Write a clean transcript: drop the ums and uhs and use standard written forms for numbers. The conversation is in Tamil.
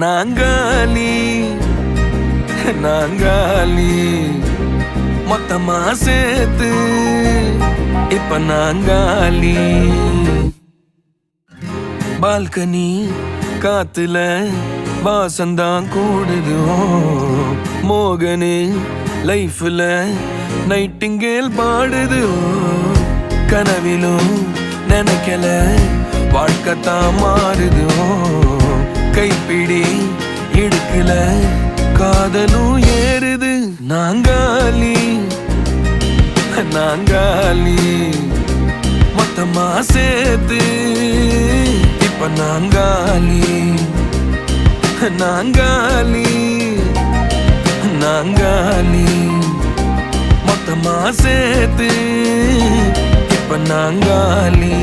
நாங்காலி நாங்காலி மொத்தமா சேர்த்து இப்ப நாங்காலி. பால்கனி காத்துல வாசந்தான் கூடுது. மோகனு லைஃப்ல நைட்டிங்கேல் பாடுது. கனவிலும் நினைக்கல வாழ்க்கைத்தான் மாறுது. கைப்பிடி இடுக்கல காதலும் ஏறுது. நாங்காலி நாங்காலி மொத்தமா சேர்த்து இப்ப நாங்காலி நாங்காலி நாங்காலி மொத்தமா சேர்த்து இப்ப நாங்காலி.